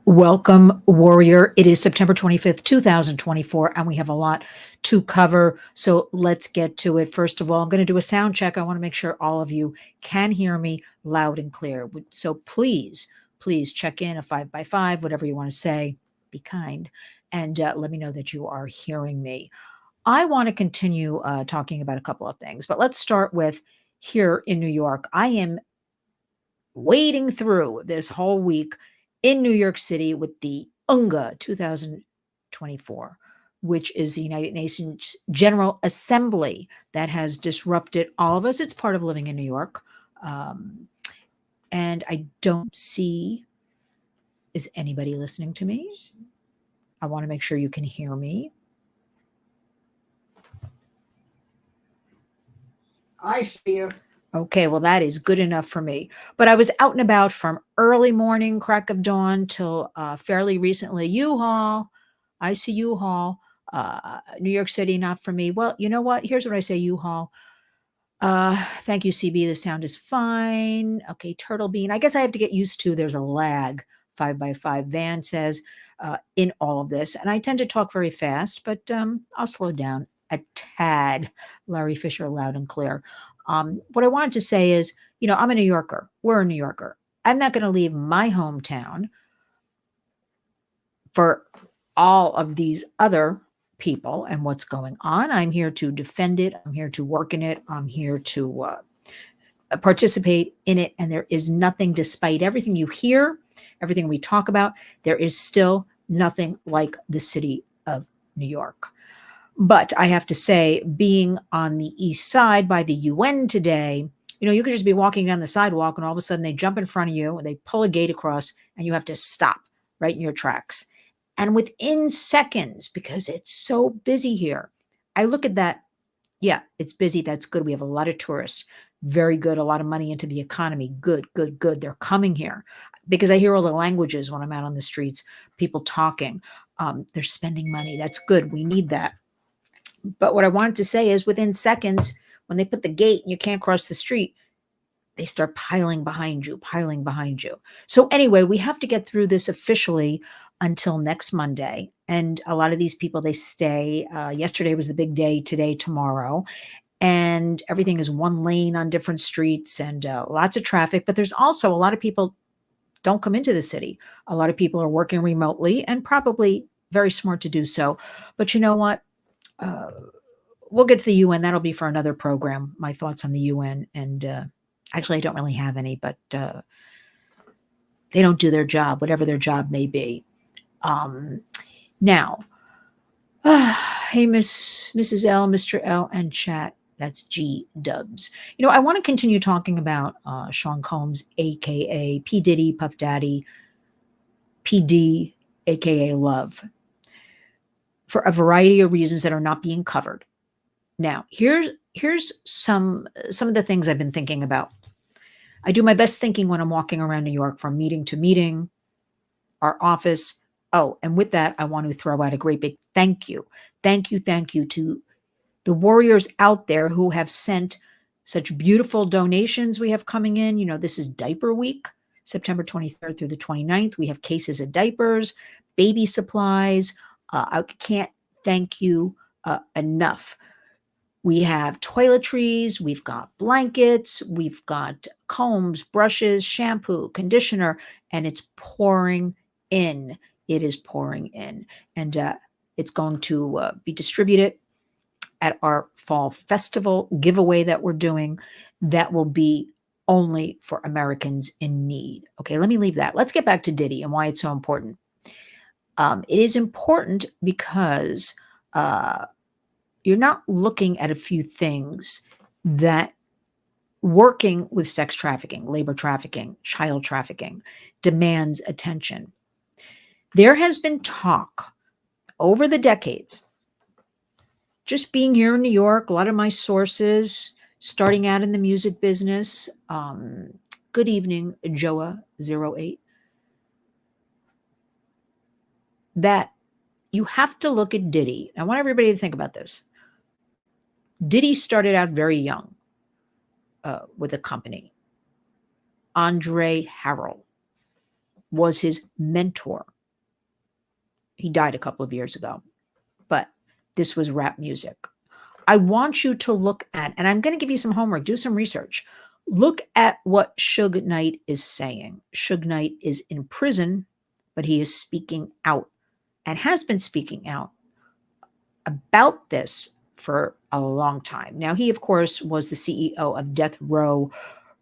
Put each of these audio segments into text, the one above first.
Welcome, warrior. It is September 25th, 2024, and we have a lot to cover. So let's get to it. First of all, I'm going to do a sound check. I want to make sure all of you can hear me loud and clear. So please check in a 5x5, whatever you want to say. Be kind and let me know that you are hearing me. I want to continue talking about a couple of things, but let's start with here in New York. I am wading through this whole week in New York City with the UNGA 2024, which is the United Nations General Assembly that has disrupted all of us. It's part of living in New York. Um, and I don't see, is anybody listening to me? I want to make sure you can hear me. I see you. Okay, well, that is good enough for me. But I was out and about from early morning, crack of dawn, till fairly recently. U-Haul, I see U-Haul. New York City, not for me. Well, you know what? Here's what I say, U-Haul. Thank you, CB. The sound is fine. Okay, Turtle Bean. I guess I have to get used to. There's a lag. 5x5 Van says in all of this, and I tend to talk very fast, but I'll slow down a tad. Larry Fisher, loud and clear. What I wanted to say is, I'm a New Yorker. We're a New Yorker. I'm not going to leave my hometown for all of these other people and what's going on. I'm here to defend it. I'm here to work in it. I'm here to participate in it. And there is nothing, despite everything you hear, everything we talk about, there is still nothing like the city of New York. But I have to say, being on the east side by the UN today, you could just be walking down the sidewalk and all of a sudden they jump in front of you and they pull a gate across and you have to stop right in your tracks. And within seconds, because it's so busy here, I look at that. Yeah, it's busy. That's good. We have a lot of tourists. Very good. A lot of money into the economy. Good, good, good. They're coming here because I hear all the languages when I'm out on the streets, people talking. They're spending money. That's good. We need that. But what I wanted to say is within seconds, when they put the gate and you can't cross the street, they start piling behind you, piling behind you. So anyway, we have to get through this officially until next Monday. And a lot of these people, they stay. Yesterday was the big day, today, tomorrow. And everything is one lane on different streets and lots of traffic. But there's also a lot of people don't come into the city. A lot of people are working remotely and probably very smart to do so. But you know what? We'll get to the UN. That'll be for another program. My thoughts on the UN. And actually, I don't really have any, but they don't do their job, whatever their job may be. Now, hey, Mrs. L, Mr. L, and chat. That's G Dubs. I want to continue talking about Sean Combs, aka P Diddy, Puff Daddy, PD, aka Love, for a variety of reasons that are not being covered. Now, here's some of the things I've been thinking about. I do my best thinking when I'm walking around New York from meeting to meeting, our office. Oh, and with that, I want to throw out a great big thank you. Thank you to the warriors out there who have sent such beautiful donations we have coming in. This is Diaper Week, September 23rd through the 29th. We have cases of diapers, baby supplies. I can't thank you enough. We have toiletries, we've got blankets, we've got combs, brushes, shampoo, conditioner, and it's pouring in. It is pouring in. And it's going to be distributed at our fall festival giveaway that we're doing. That will be only for Americans in need. Okay, let me leave that. Let's get back to Diddy and why it's so important. It is important because you're not looking at a few things that working with sex trafficking, labor trafficking, child trafficking demands attention. There has been talk over the decades, just being here in New York, a lot of my sources, starting out in the music business. Good evening, Joa08. That you have to look at Diddy. I want everybody to think about this. Diddy started out very young with a company. Andre Harrell was his mentor. He died a couple of years ago, but this was rap music. I want you to look at, and I'm going to give you some homework, do some research. Look at what Suge Knight is saying. Suge Knight is in prison, but he is speaking out and has been speaking out about this for a long time. Now, he, of course, was the CEO of Death Row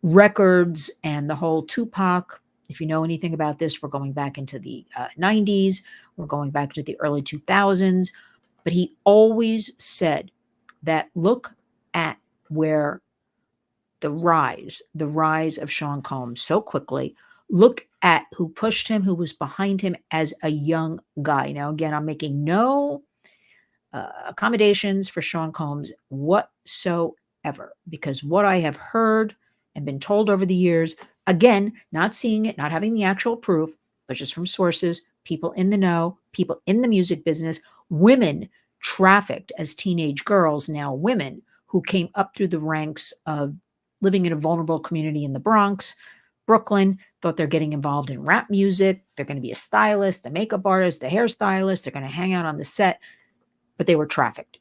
Records and the whole Tupac. If you know anything about this, we're going back into the 90s, we're going back to the early 2000s. But he always said that look at where the rise of Sean Combs so quickly. Look at who pushed him, who was behind him as a young guy. Now, again, I'm making no accommodations for Sean Combs whatsoever, because what I have heard and been told over the years, again, not seeing it, not having the actual proof, but just from sources, people in the know, people in the music business, women trafficked as teenage girls, now women who came up through the ranks of living in a vulnerable community in the Bronx, Brooklyn, thought they're getting involved in rap music. They're going to be a stylist, a makeup artist, a hairstylist. They're going to hang out on the set, but they were trafficked.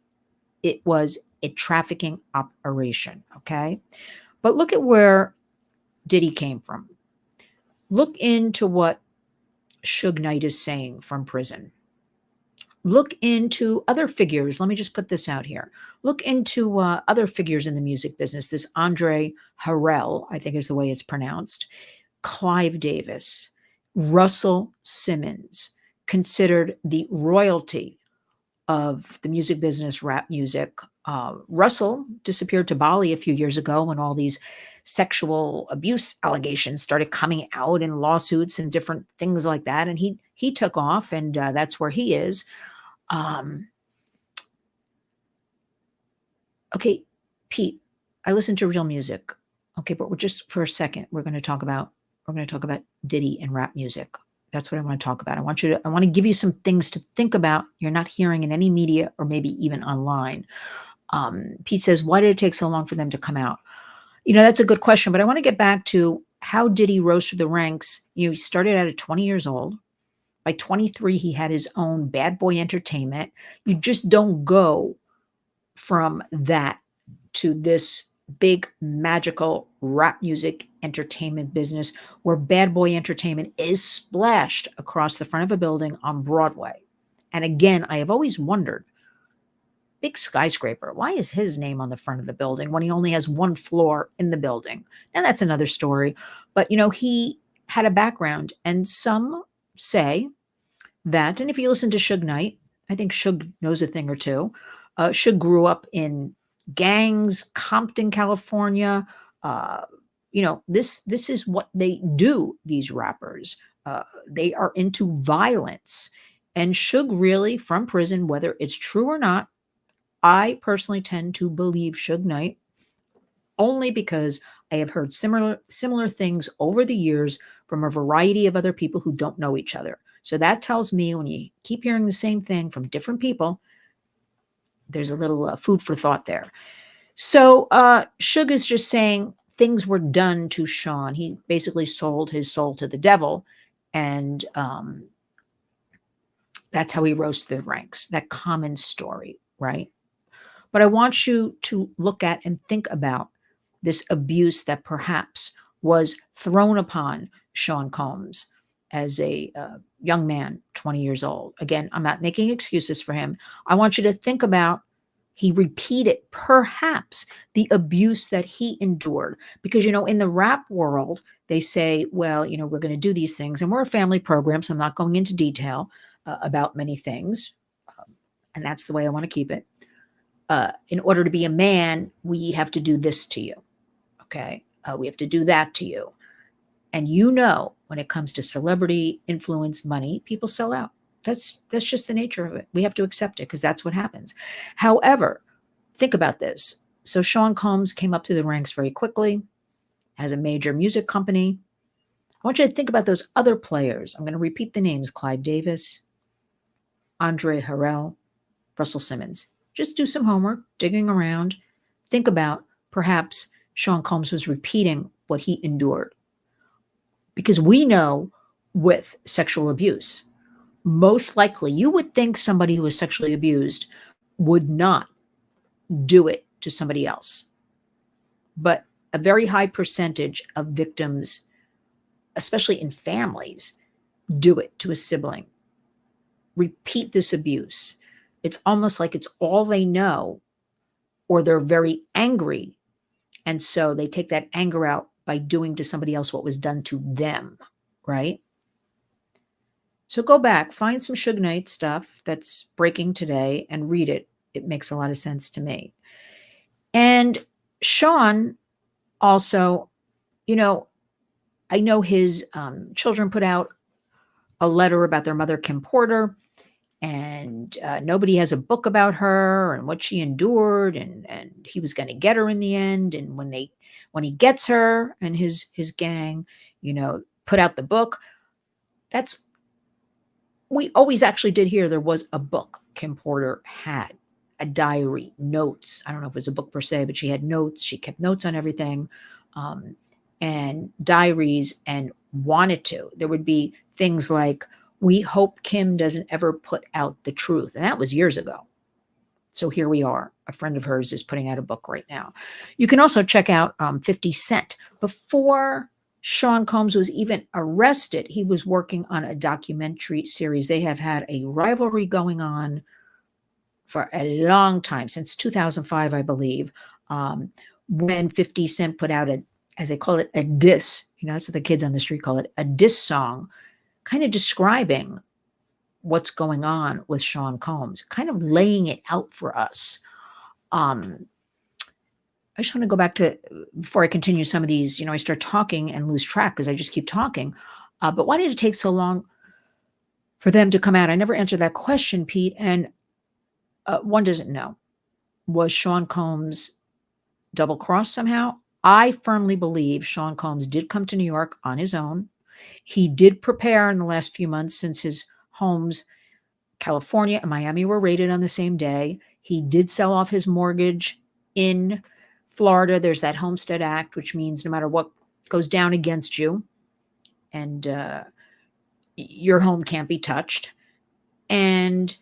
It was a trafficking operation, okay? But look at where Diddy came from. Look into what Suge Knight is saying from prison. Look into other figures. Let me just put this out here. Look into other figures in the music business. This Andre Harrell, I think is the way it's pronounced, Clive Davis, Russell Simmons, considered the royalty of the music business, rap music. Russell disappeared to Bali a few years ago when all these sexual abuse allegations started coming out in lawsuits and different things like that. And he took off, and that's where he is. Okay, Pete, I listen to real music. Okay, but we're just for a second, we're going to talk about Diddy and rap music. That's what I want to talk about. I want to give you some things to think about. You're not hearing in any media or maybe even online. Pete says, why did it take so long for them to come out? That's a good question, but I want to get back to how Diddy rose through the ranks. He started out at 20 years old. By 23, he had his own Bad Boy Entertainment. You just don't go from that to this big magical rap music entertainment business where Bad Boy Entertainment is splashed across the front of a building on Broadway. And again, I have always wondered, big skyscraper, why is his name on the front of the building when he only has one floor in the building? And that's another story. But, he had a background, and some say that, and if you listen to Suge Knight, I think Suge knows a thing or two. Suge grew up in gangs, Compton, California. This is what they do, these rappers. They are into violence. And Suge really, from prison, whether it's true or not, I personally tend to believe Suge Knight only because I have heard similar things over the years from a variety of other people who don't know each other. So that tells me when you keep hearing the same thing from different people, there's a little food for thought there. So Suge is just saying things were done to Sean. He basically sold his soul to the devil, and that's how he rose to the ranks. That common story, right? But I want you to look at and think about this abuse that perhaps was thrown upon Sean Combs as a young man, 20 years old. Again, I'm not making excuses for him. I want you to think about he repeated perhaps the abuse that he endured. Because, in the rap world, they say, well, we're going to do these things. And we're a family program, so I'm not going into detail about many things. And that's the way I want to keep it. In order to be a man, we have to do this to you. Okay? We have to do that to you. And when it comes to celebrity, influence, money, people sell out. That's just the nature of it. We have to accept it because that's what happens. However, think about this. So Sean Combs came up through the ranks very quickly, has a major music company. I want you to think about those other players. I'm going to repeat the names: Clive Davis, Andre Harrell, Russell Simmons. Just do some homework, digging around. Think about perhaps Sean Combs was repeating what he endured. Because we know with sexual abuse, Most likely, you would think somebody who was sexually abused would not do it to somebody else. But a very high percentage of victims, especially in families, do it to a sibling, repeat this abuse. It's almost like it's all they know, or they're very angry. And so they take that anger out by doing to somebody else what was done to them, right? So go back, find some Suge Knight stuff that's breaking today and read it. It makes a lot of sense to me. And Sean also, you know, I know his children put out a letter about their mother, Kim Porter, and nobody has a book about her and what she endured, and he was going to get her in the end. And when he gets her and his gang, put out the book. That's we always actually did hear there was a book Kim Porter had, a diary, notes. I don't know if it was a book per se, but she had notes. She kept notes on everything, um, and diaries, and wanted to. There would be things like, "We hope Kim doesn't ever put out the truth," and that was years ago. So here we are. A friend of hers is putting out a book right now. You can also check out 50 Cent. Before Sean Combs was even arrested, he was working on a documentary series. They have had a rivalry going on for a long time, since 2005, I believe, um, when 50 Cent put out as they call it, a diss. That's what the kids on the street call it, a diss song, kind of describing what's going on with Sean Combs, kind of laying it out for us. Um, I just want to go back to, before I continue some of these, I start talking and lose track because I just keep talking. But why did it take so long for them to come out? I never answered that question, Pete. And one doesn't know. Was Sean Combs double crossed somehow? I firmly believe Sean Combs did come to New York on his own. He did prepare in the last few months, since his homes, California and Miami, were raided on the same day. He did sell off his mortgage in Florida. There's that Homestead Act, which means no matter what goes down against you, and your home can't be touched. And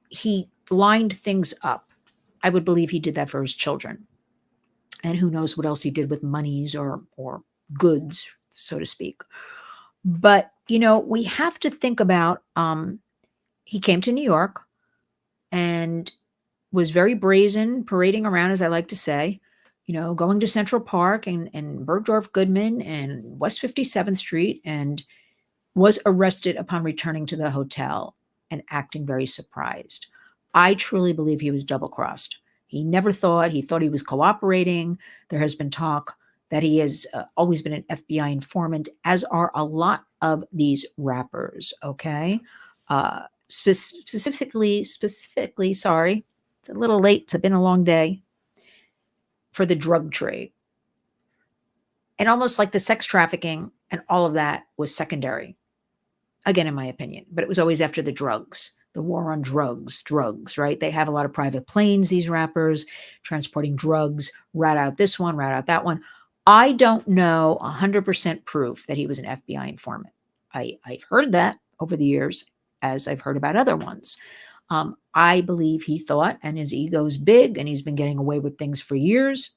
he lined things up. I would believe he did that for his children. And who knows what else he did with monies or goods, so to speak. But, we have to think about, he came to New York and was very brazen, parading around, as I like to say, going to Central Park and Bergdorf Goodman and West 57th Street, and was arrested upon returning to the hotel and acting very surprised. I truly believe he was double crossed. He thought he was cooperating. There has been talk that he has always been an FBI informant, as are a lot of these rappers. Okay. Specifically, sorry, it's a little late. It's been a long day, for the drug trade. And almost like the sex trafficking and all of that was secondary, again, in my opinion, but it was always after the drugs, the war on drugs, right? They have a lot of private planes, these rappers, transporting drugs, rat out this one, rat out that one. I don't know 100% proof that he was an FBI informant. I've heard that over the years, as I've heard about other ones. I believe he thought, and his ego's big, and he's been getting away with things for years,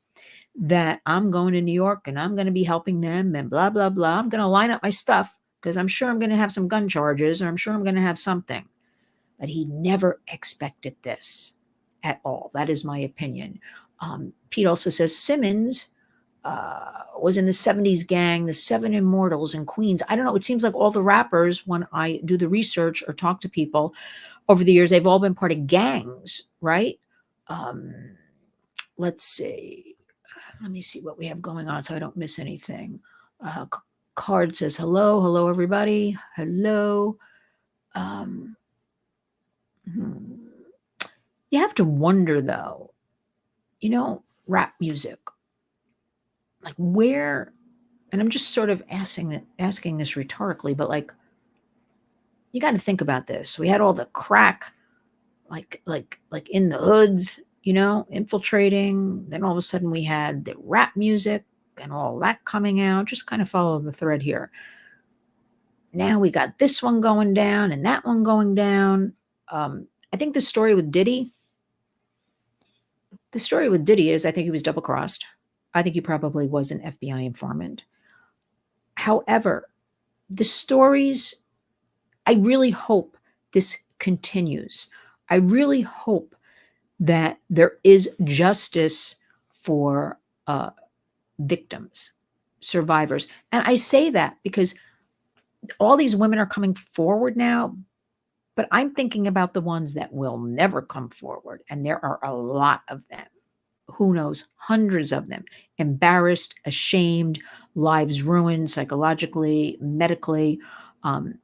that I'm going to New York and I'm going to be helping them and blah, blah, blah. I'm going to line up my stuff because I'm sure I'm going to have some gun charges, or I'm sure I'm going to have something. But he never expected this at all. That is my opinion. Pete also says Simmons was in the 70s gang, the Seven Immortals in Queens. I don't know. It seems like all the rappers, when I do the research or talk to people over the years, they've all been part of gangs, right? Let's see. Let me see what we have going on so I don't miss anything. Card says, hello, everybody. Hello. You have to wonder, though, rap music, like where, and I'm just sort of asking this rhetorically, but like, you got to think about this. We had all the crack, like in the hoods, infiltrating. Then all of a sudden we had the rap music and all that coming out. Just kind of follow the thread here. now we got this one going down and that one going down. I think the story with Diddy is I think he was double crossed. I think he probably was an FBI informant. However, the stories, I really hope this continues. I really hope that there is justice for victims, survivors. And I say that because all these women are coming forward now, but I'm thinking about the ones that will never come forward. And there are a lot of them. Who knows? Hundreds of them. Embarrassed, ashamed, lives ruined psychologically, medically. Um,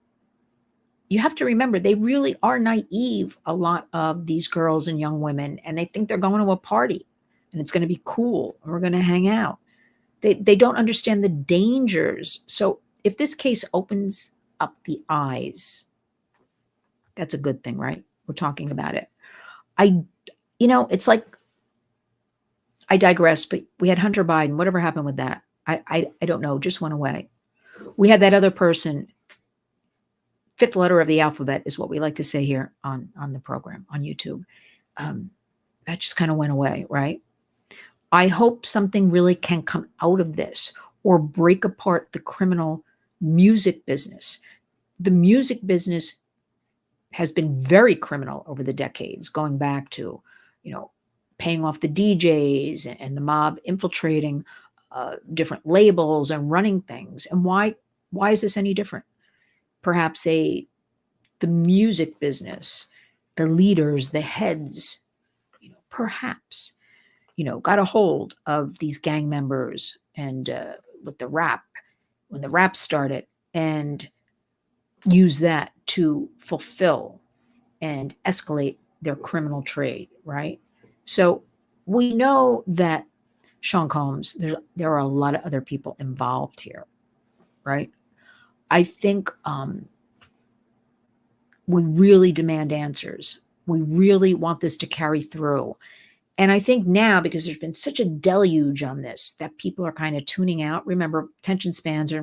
you have to remember, they really are naive, a lot of these girls and young women, and they think they're going to a party and it's going to be cool and we're going to hang out. They don't understand the dangers. So if this case opens up the eyes, that's a good thing, right? We're talking about it. I, it's like, I digress, but we had Hunter Biden. Whatever happened with that? I don't know. Just went away. We had that other person. Fifth letter of the alphabet is what we like to say here on the program on YouTube. That just kind of went away, right? I hope something really can come out of this or break apart the criminal music business. The music business has been very criminal over the decades, going back to, paying off the DJs and the mob infiltrating different labels and running things. And why is this any different? Perhaps the music business, the leaders, the heads, perhaps, got a hold of these gang members and with the rap, when the rap started, and use that to fulfill and escalate their criminal trade, right? So we know that Sean Combs, there are a lot of other people involved here, right? I think we really demand answers. We really want this to carry through. And I think now, because there's been such a deluge on this, that people are kind of tuning out. Remember, attention spans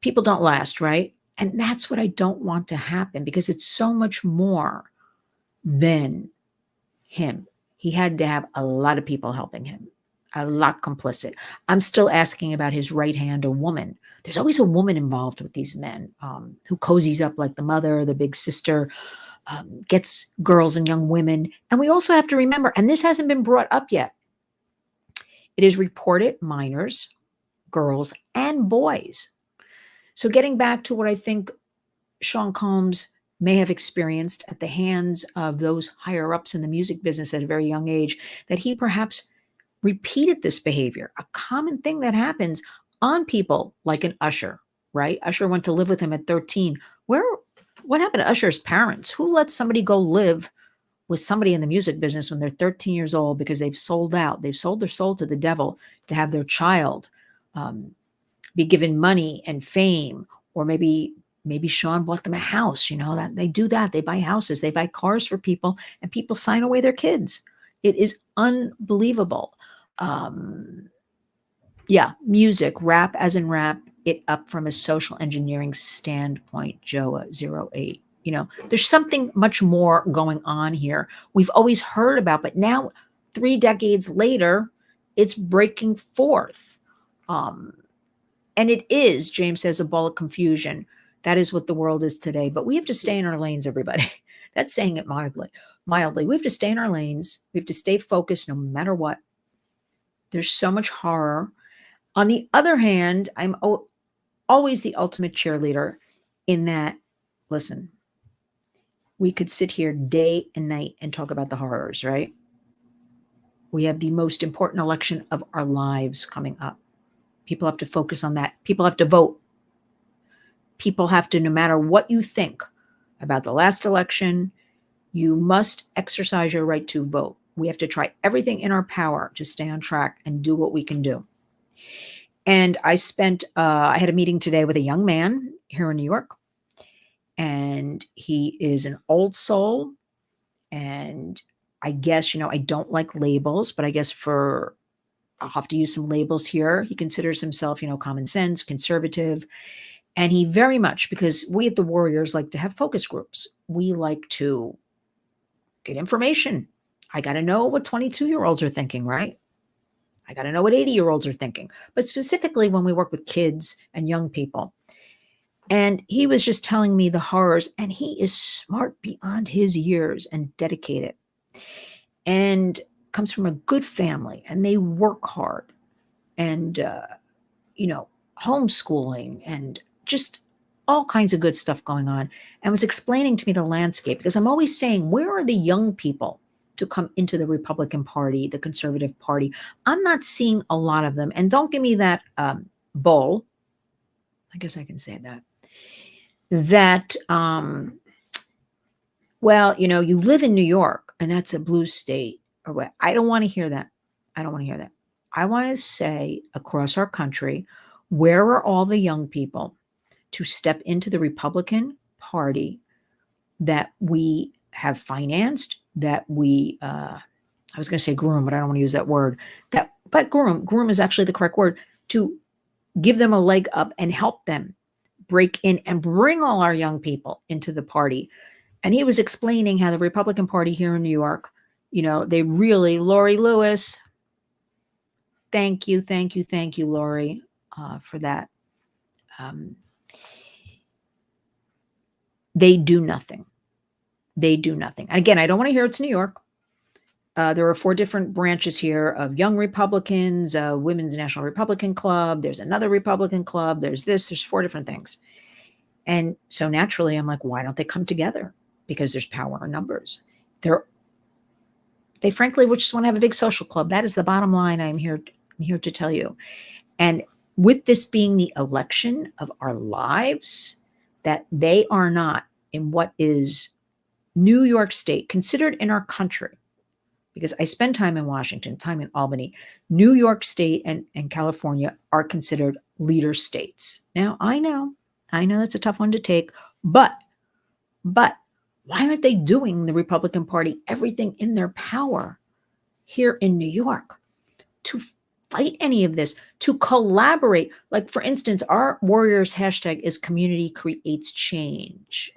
people don't last, right? And that's what I don't want to happen, because it's so much more than him. He had to have a lot of people helping him, a lot complicit. I'm still asking about his right hand, a woman. There's always a woman involved with these men, who cozies up like the mother, the big sister, gets girls and young women. And we also have to remember, and this hasn't been brought up yet, it is reported minors, girls, and boys. So getting back to what I think Sean Combs may have experienced at the hands of those higher ups in the music business at a very young age, that he perhaps repeated this behavior, a common thing that happens on people like an Usher, right? Usher went to live with him at 13. What happened to Usher's parents? Who lets somebody go live with somebody in the music business when they're 13 years old because they've sold out? They've sold their soul to the devil to have their child be given money and fame, or maybe Sean bought them a house. That they do that. They buy houses, they buy cars for people, and people sign away their kids. It is unbelievable. Yeah, music, rap as in rap it up from a social engineering standpoint, Joa08. There's something much more going on here. We've always heard about, but now 3 decades later, it's breaking forth. And it is, James says, a ball of confusion. That is what the world is today. But we have to stay in our lanes, everybody. That's saying it mildly. We have to stay in our lanes. We have to stay focused no matter what. There's so much horror. On the other hand, I'm always the ultimate cheerleader in that, listen, we could sit here day and night and talk about the horrors, right? We have the most important election of our lives coming up. People have to focus on that. People have to vote. People have to, no matter what you think about the last election, you must exercise your right to vote. We have to try everything in our power to stay on track and do what we can do. And I had a meeting today with a young man here in New York, and he is an old soul. And I guess, I don't like labels, but I guess I'll have to use some labels here. He considers himself, common sense, conservative. And he very much, because we at the Warriors like to have focus groups, we like to get information. I got to know what 22-year-olds are thinking, right? I got to know what 80-year-olds are thinking. But specifically when we work with kids and young people. And he was just telling me the horrors, and he is smart beyond his years and dedicated and comes from a good family, and they work hard, and, you know, homeschooling and just all kinds of good stuff going on, and was explaining to me the landscape, because I'm always saying, where are the young people to come into the Republican Party, the Conservative Party? I'm not seeing a lot of them. And don't give me that bull. I guess I can say that. That, well, you live in New York and that's a blue state or what. I don't want to hear that. I don't want to hear that. I want to say across our country, where are all the young people to step into the Republican Party that we have financed, that we, I was going to say groom, but I don't want to use that word. But groom is actually the correct word, to give them a leg up and help them break in and bring all our young people into the party. And he was explaining how the Republican Party here in New York, they really, Lori Lewis, thank you, Lori, for that. They do nothing. They do nothing. And again, I don't want to hear it's New York. There are 4 different branches here of young Republicans, Women's National Republican Club. There's another Republican club. There's 4 different things. And so naturally, I'm like, why don't they come together? Because there's power in numbers. They frankly would just want to have a big social club. That is the bottom line. I'm here to tell you. And with this being the election of our lives, that they are not in what is New York State, considered in our country, because I spend time in Washington, time in Albany. New York State and California are considered leader states. Now, I know that's a tough one to take, but why aren't they doing, the Republican Party, everything in their power here in New York to fight any of this, to collaborate? Like, for instance, our Warriors hashtag is community creates change.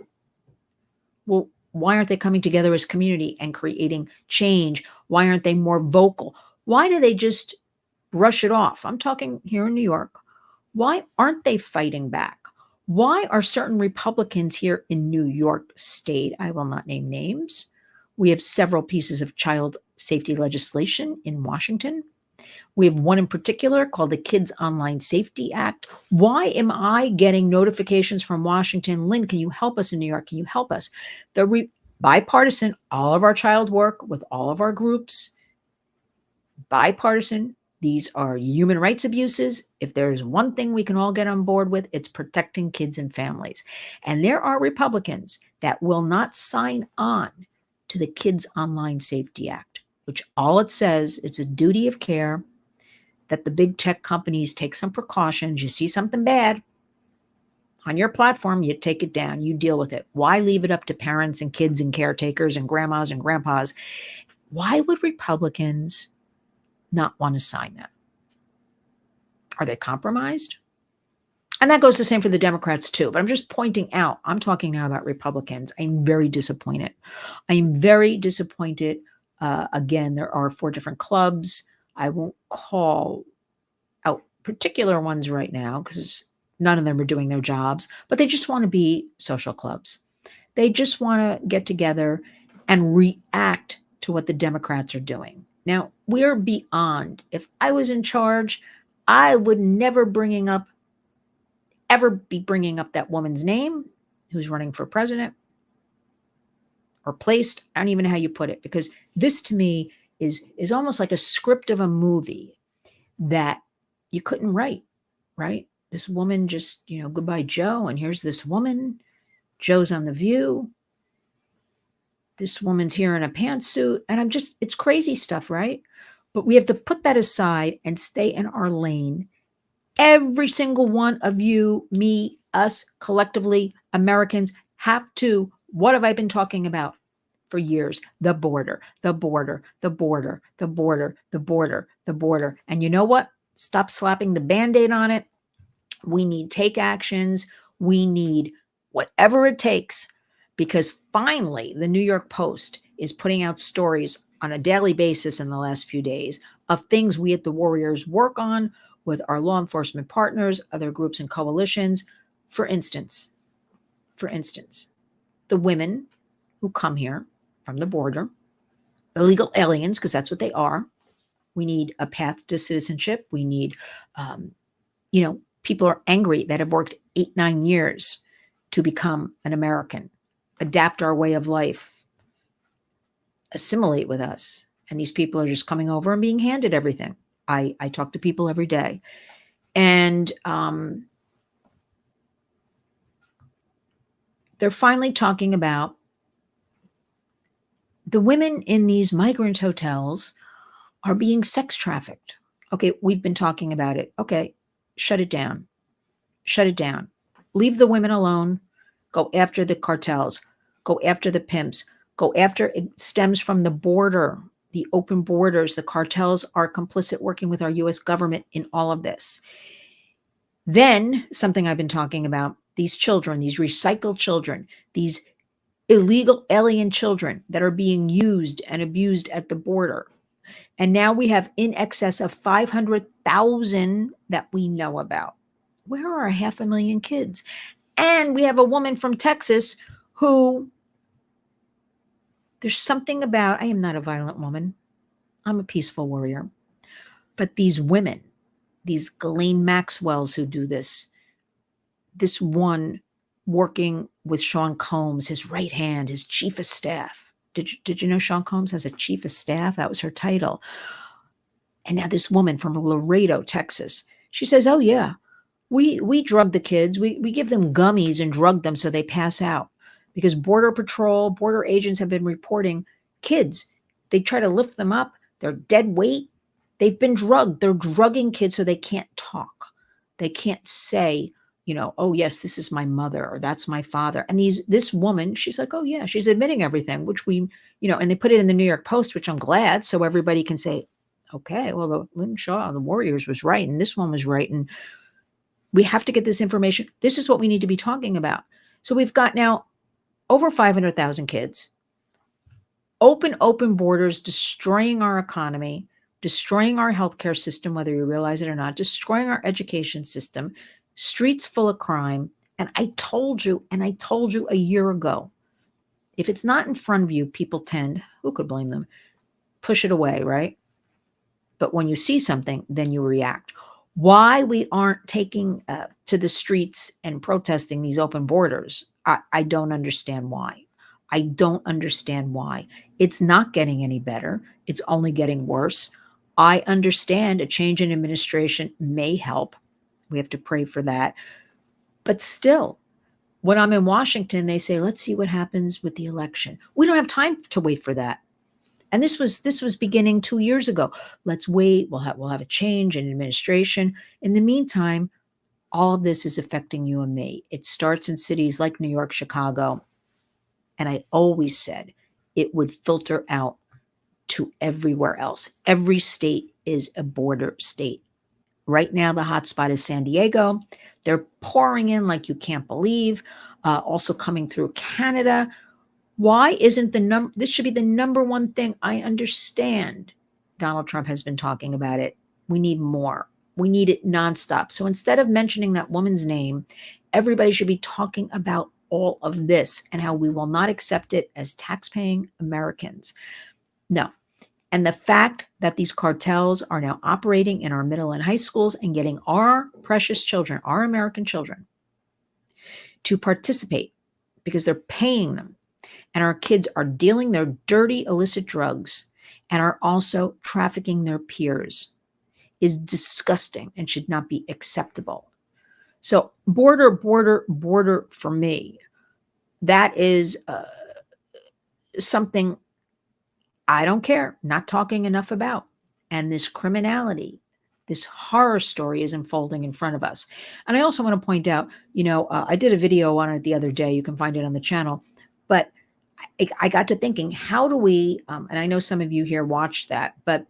Well, why aren't they coming together as community and creating change? Why aren't they more vocal? Why do they just brush it off? I'm talking here in New York. Why aren't they fighting back? Why are certain Republicans here in New York State, I will not name names, we have several pieces of child safety legislation in Washington. We have one in particular called the Kids Online Safety Act. Why am I getting notifications from Washington? Lynn, can you help us in New York? Can you help us? Bipartisan, all of our child work with all of our groups, bipartisan. These are human rights abuses. If there's one thing we can all get on board with, it's protecting kids and families. And there are Republicans that will not sign on to the Kids Online Safety Act, which all it says, it's a duty of care, that the big tech companies take some precautions. You see something bad on your platform, you take it down, you deal with it. Why leave it up to parents and kids and caretakers and grandmas and grandpas? Why would Republicans not want to sign that? Are they compromised? And that goes the same for the Democrats too. But I'm just pointing out, I'm talking now about Republicans. I'm very disappointed. I'm very disappointed. Again, there are 4 different clubs. I won't call out particular ones right now because none of them are doing their jobs, but they just want to be social clubs. They just want to get together and react to what the Democrats are doing. Now, we're beyond. If I was in charge, I would never ever be bringing up that woman's name who's running for president or placed. I don't even know how you put it, because this to me is almost like a script of a movie that you couldn't write, right? This woman just, goodbye, Joe. And here's this woman. Joe's on The View. This woman's here in a pantsuit. And it's crazy stuff, right? But we have to put that aside and stay in our lane. Every single one of you, me, us, collectively, Americans have to. What have I been talking about for years? The border, the border, the border, the border, the border, the border. And you know what? Stop slapping the Band-Aid on it. We need take actions. We need whatever it takes, because finally the New York Post is putting out stories on a daily basis in the last few days of things we at the Warriors work on with our law enforcement partners, other groups and coalitions. For instance, for instance, the women who come here from the border, illegal aliens, because that's what they are. We need a path to citizenship. We need, people are angry that have worked 8, 9 years to become an American, adapt our way of life, assimilate with us. And these people are just coming over and being handed everything. I talk to people every day. And they're finally talking about the women in these migrant hotels are being sex trafficked. Okay, we've been talking about it. Okay, shut it down. Shut it down. Leave the women alone. Go after the cartels. Go after the pimps. Go after it stems from the border, the open borders. The cartels are complicit working with our US government in all of this. Then, something I've been talking about, these children, these recycled children, these illegal alien children that are being used and abused at the border. And now we have in excess of 500,000 that we know about. Where are 500,000 kids? And we have a woman from Texas who, there's something about, I am not a violent woman. I'm a peaceful warrior. But these women, these Ghislaine Maxwells who do this one working with Sean Combs, his right hand, his chief of staff. Did you know Sean Combs has a chief of staff? That was her title. And now this woman from Laredo, Texas, she says, oh yeah, we drug the kids. We give them gummies and drug them so they pass out. Because Border Patrol, border agents have been reporting kids. They try to lift them up. They're dead weight. They've been drugged. They're drugging kids so they can't talk. They can't say, oh yes, this is my mother or that's my father. And this woman, she's like, oh yeah, she's admitting everything, which we, and they put it in the New York Post, which I'm glad, so everybody can say, okay, well, the Lynn Shaw, the Warriors was right, and this one was right, and we have to get this information. This is what we need to be talking about. So we've got now over 500,000 kids, open borders, destroying our economy, destroying our healthcare system, whether you realize it or not, destroying our education system, streets full of crime. And I told you a year ago, if it's not in front of you, people tend, who could blame them, push it away, right? But when you see something, then you react. Why we aren't taking to the streets and protesting these open borders, I don't understand why. I don't understand why. It's not getting any better. It's only getting worse. I understand a change in administration may help. We have to pray for that. But still, when I'm in Washington, they say, let's see what happens with the election. We don't have time to wait for that. And this was beginning 2 years ago. Let's wait. We'll have a change in administration. In the meantime, all of this is affecting you and me. It starts in cities like New York, Chicago. And I always said it would filter out to everywhere else. Every state is a border state. Right now, the hotspot is San Diego. They're pouring in like you can't believe. Also coming through Canada. Why isn't this should be the number one thing. I understand Donald Trump has been talking about it. We need more. We need it nonstop. So instead of mentioning that woman's name, everybody should be talking about all of this and how we will not accept it as tax-paying Americans. No. And the fact that these cartels are now operating in our middle and high schools and getting our precious children, our American children, to participate because they're paying them. And our kids are dealing their dirty illicit drugs and are also trafficking their peers is disgusting and should not be acceptable. So border for me, that is something I don't care, not talking enough about. And this criminality, this horror story is unfolding in front of us. And I also want to point out, I did a video on it the other day. You can find it on the channel. But I got to thinking, how do we, and I know some of you here watched that, but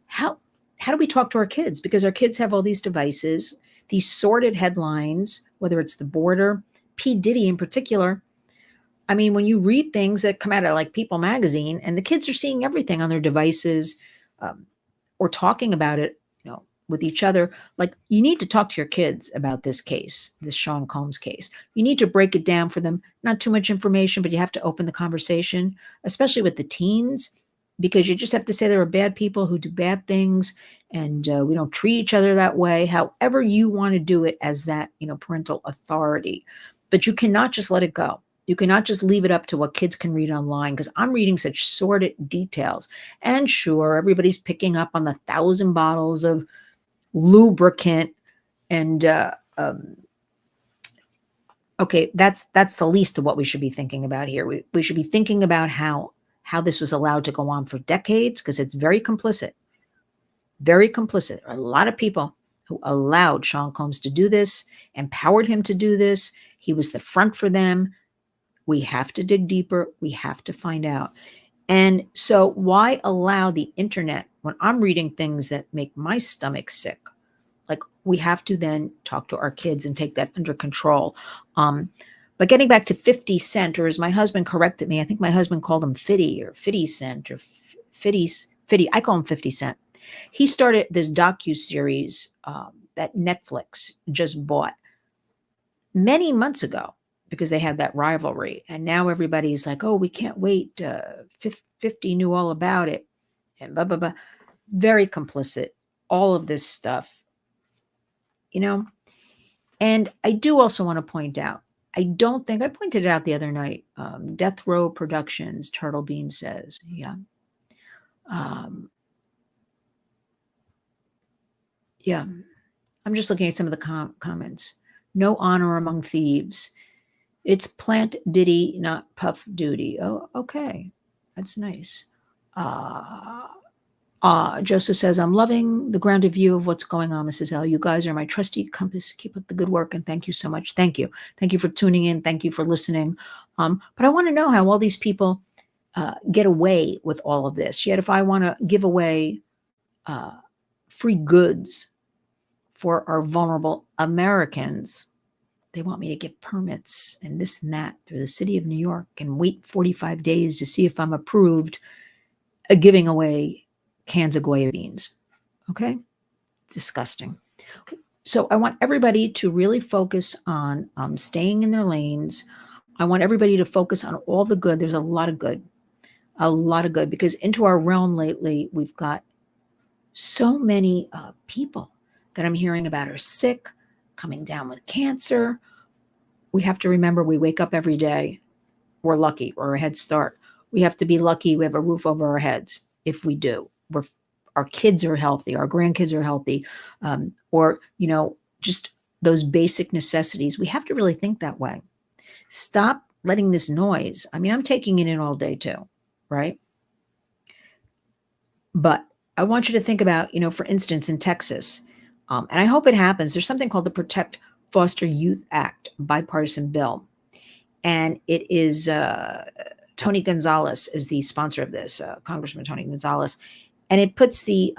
how do we talk to our kids? Because our kids have all these devices, these sordid headlines, whether it's the border, P. Diddy in particular, I mean, when you read things that come out of like People magazine and the kids are seeing everything on their devices, um, or talking about it, with each other, like you need to talk to your kids about this case, this Sean Combs case. You need to break it down for them. Not too much information, but you have to open the conversation, especially with the teens, because you just have to say there are bad people who do bad things, and we don't treat each other that way. However, you want to do it as that, parental authority, but you cannot just let it go. You cannot just leave it up to what kids can read online, because I'm reading such sordid details. And sure, everybody's picking up on the 1,000 bottles of lubricant and okay, that's the least of what we should be thinking about here. We should be thinking about how this was allowed to go on for decades, because it's very complicit. Very complicit. There are a lot of people who allowed Sean Combs to do this, empowered him to do this. He was the front for them. We have to dig deeper. We have to find out. And so why allow the internet when I'm reading things that make my stomach sick? Like, we have to then talk to our kids and take that under control. But getting back to 50 Cent, or as my husband corrected me, I think my husband called him 50 Cent or 50. I call him 50 Cent. He started this docu-series that Netflix just bought many months ago, because they had that rivalry. And now everybody's like, oh, we can't wait. 50 knew all about it. And blah, blah, blah. Very complicit. All of this stuff, And I do also want to point out, I don't think, I pointed it out the other night, Death Row Productions, Turtle Bean says, yeah. Yeah. I'm just looking at some of the comments. No honor among thieves. It's Plant Diddy, not Puff Duty. Oh, okay. That's nice. Joseph says, I'm loving the grounded view of what's going on, Mrs. L. You guys are my trusty compass. Keep up the good work, and thank you so much. Thank you. Thank you for tuning in. Thank you for listening. But I want to know how all these people get away with all of this. Yet if I want to give away free goods for our vulnerable Americans, they want me to get permits and this and that through the city of New York and wait 45 days to see if I'm approved giving away cans of Goya beans. Okay? Disgusting. So I want everybody to really focus on staying in their lanes. I want everybody to focus on all the good. There's a lot of good, because into our realm lately, we've got so many people that I'm hearing about are sick, coming down with cancer. We have to remember, we wake up every day. We're lucky. We're a head start. We have to be lucky we have a roof over our heads. If we do, our kids are healthy, our grandkids are healthy, or, just those basic necessities. We have to really think that way. Stop letting this noise. I mean, I'm taking it in all day too, right? But I want you to think about, for instance, in Texas, and I hope it happens, there's something called the Protect Foster Youth Act bipartisan bill. And it is Tony Gonzalez is the sponsor of this, Congressman Tony Gonzalez. And it puts the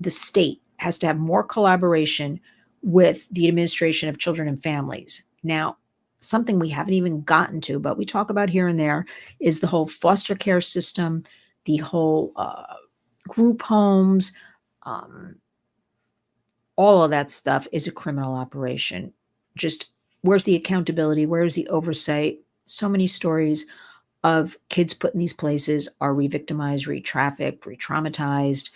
state has to have more collaboration with the Administration of Children and Families. Now, something we haven't even gotten to, but we talk about here and there, is the whole foster care system, the whole group homes, all of that stuff is a criminal operation. Just where's the accountability? Where's the oversight? So many stories of kids put in these places are re-victimized, re-trafficked, re-traumatized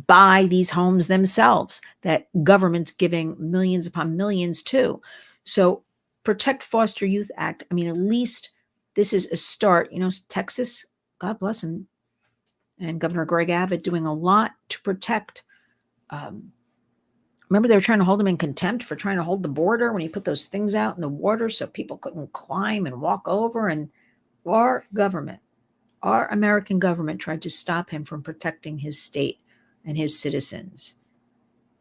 by these homes themselves that government's giving millions upon millions to. So Protect Foster Youth Act, I mean, at least this is a start. Texas, God bless him, and Governor Greg Abbott doing a lot to protect. Remember, they were trying to hold him in contempt for trying to hold the border when he put those things out in the water so people couldn't climb and walk over. And our government, our American government, tried to stop him from protecting his state and his citizens.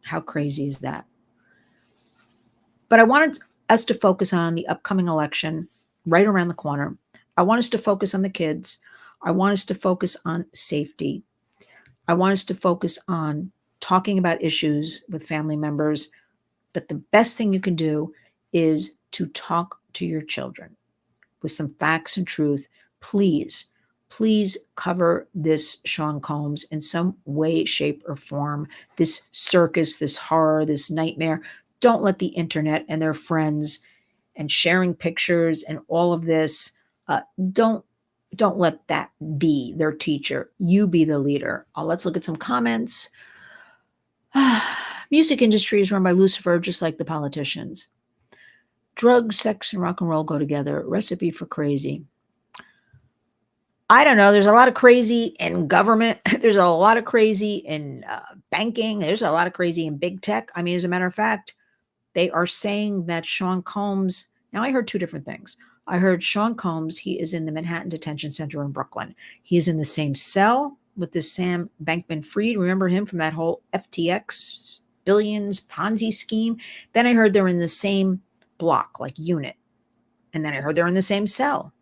How crazy is that? But I wanted us to focus on the upcoming election right around the corner. I want us to focus on the kids. I want us to focus on safety. I want us to focus on talking about issues with family members. But the best thing you can do is to talk to your children with some facts and truth, please, please cover this Sean Combs in some way, shape, or form. This circus, this horror, this nightmare. Don't let the internet and their friends and sharing pictures and all of this, uh, don't don't let that be their teacher. You be the leader. Let's look at some comments. Music industry is run by Lucifer, just like the politicians. Drugs, sex, and rock and roll go together. Recipe for crazy. I don't know. There's a lot of crazy in government. There's a lot of crazy in banking. There's a lot of crazy in big tech. I mean, as a matter of fact, they are saying that Sean Combs. Now, I heard two different things. I heard Sean Combs, he is in the Manhattan Detention Center in Brooklyn. He is in the same cell with this Sam Bankman Fried. Remember him from that whole FTX billions Ponzi scheme? Then I heard they're in the same block, like unit. And then I heard they're in the same cell.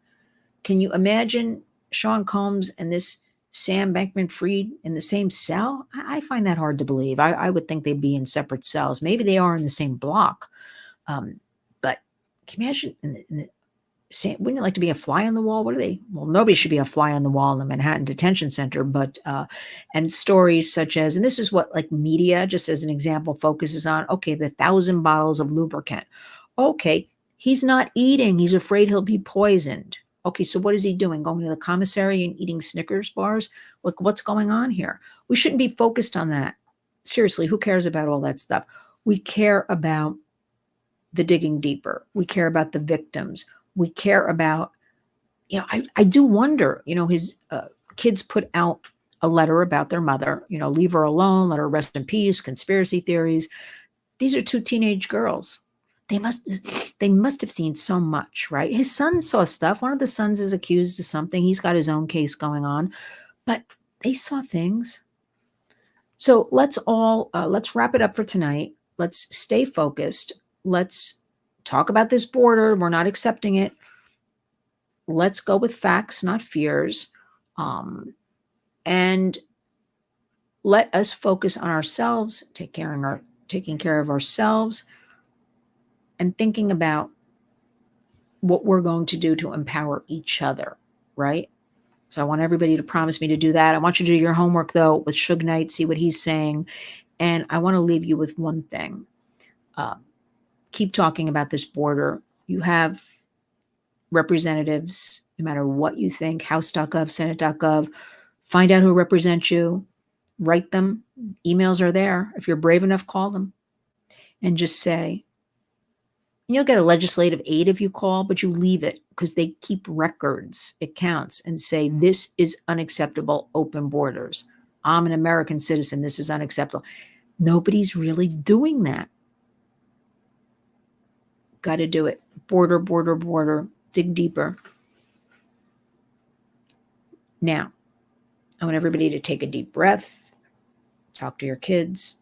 Can you imagine Sean Combs and this Sam Bankman Fried in the same cell? I find that hard to believe. I would think they'd be in separate cells. Maybe they are in the same block. But can you imagine wouldn't you like to be a fly on the wall? What are they? Well, nobody should be a fly on the wall in the Manhattan Detention Center, but and stories such as, and this is what like media, just as an example, focuses on, okay, the 1,000 bottles of lubricant. Okay, he's not eating. He's afraid he'll be poisoned. Okay, so what is he doing? Going to the commissary and eating Snickers bars? Like, what's going on here? We shouldn't be focused on that. Seriously, who cares about all that stuff? We care about the digging deeper. We care about the victims. We care about, I do wonder, his kids put out a letter about their mother, leave her alone, let her rest in peace, conspiracy theories. These are two teenage girls. They must have seen so much, right? His son saw stuff. One of the sons is accused of something. He's got his own case going on, but they saw things. So let's wrap it up for tonight. Let's stay focused. Let's talk about this border. We're not accepting it. Let's go with facts, not fears. And let us focus on ourselves, taking care of ourselves, and thinking about what we're going to do to empower each other, right? So I want everybody to promise me to do that. I want you to do your homework, though, with Suge Knight, see what he's saying. And I want to leave you with one thing. Keep talking about this border. You have representatives, no matter what you think, House.gov, Senate.gov. Find out who represents you. Write them. Emails are there. If you're brave enough, call them. And just say, you'll get a legislative aid if you call, but you leave it because they keep records. It counts, and say, this is unacceptable, open borders. I'm an American citizen. This is unacceptable. Nobody's really doing that. Got to do it. Border, border, border. Dig deeper. Now, I want everybody to take a deep breath. Talk to your kids.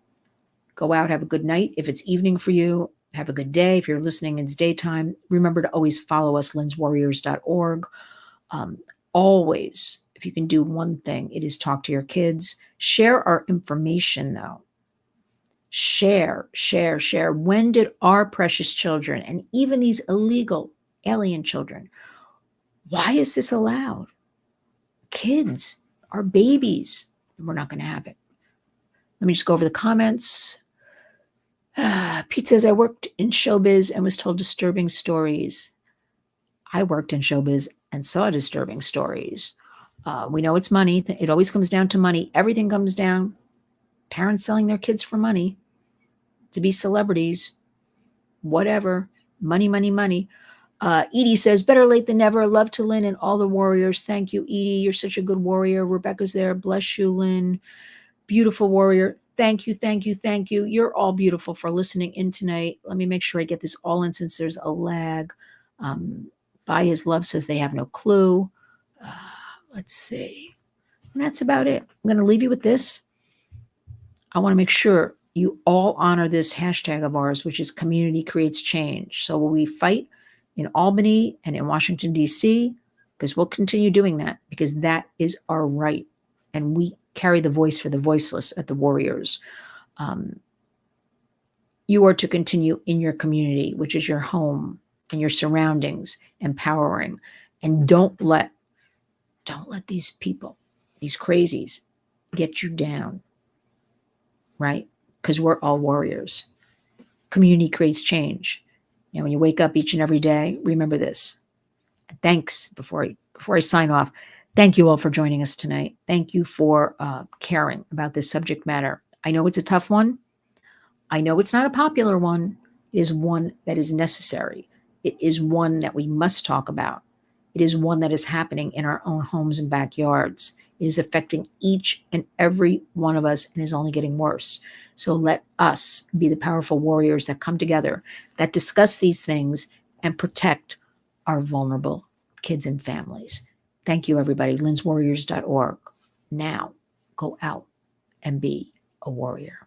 Go out, have a good night. If it's evening for you, have a good day. If you're listening, it's daytime. Remember to always follow us, lynswarriors.org. Always, if you can do one thing, it is talk to your kids. Share our information, though. Share. When did our precious children, and even these illegal alien children, why is this allowed? Kids, our babies, we're not going to have it. Let me just go over the comments. Pete says, I worked in showbiz and was told disturbing stories. I worked in showbiz and saw disturbing stories. We know it's money. It always comes down to money. Everything comes down. Parents selling their kids for money, to be celebrities, whatever. Money, money, money. Edie says, better late than never. Love to Lynn and all the warriors. Thank you, Edie. You're such a good warrior. Rebecca's there. Bless you, Lynn. Beautiful warrior. Thank you. You're all beautiful for listening in tonight. Let me make sure I get this all in since there's a lag. By His Love says they have no clue. Let's see. And that's about it. I'm going to leave you with this. I want to make sure you all honor this hashtag of ours, which is Community Creates Change. So will we fight in Albany and in Washington, D.C.? Because we'll continue doing that, because that is our right. And we carry the voice for the voiceless at the Warriors. You are to continue in your community, which is your home, and your surroundings empowering. And don't let these people, these crazies, get you down, right? Because we're all warriors. Community creates change. When you wake up each and every day, remember this. Thanks. Before I sign off, thank you all for joining us tonight. Thank you for caring about this subject matter. I know it's a tough one. I know it's not a popular one. It is one that is necessary. It is one that we must talk about. It is one that is happening in our own homes and backyards. It is affecting each and every one of us and is only getting worse. So let us be the powerful warriors that come together, that discuss these things and protect our vulnerable kids and families. Thank you, everybody. LynnsWarriors.org. Now, go out and be a warrior.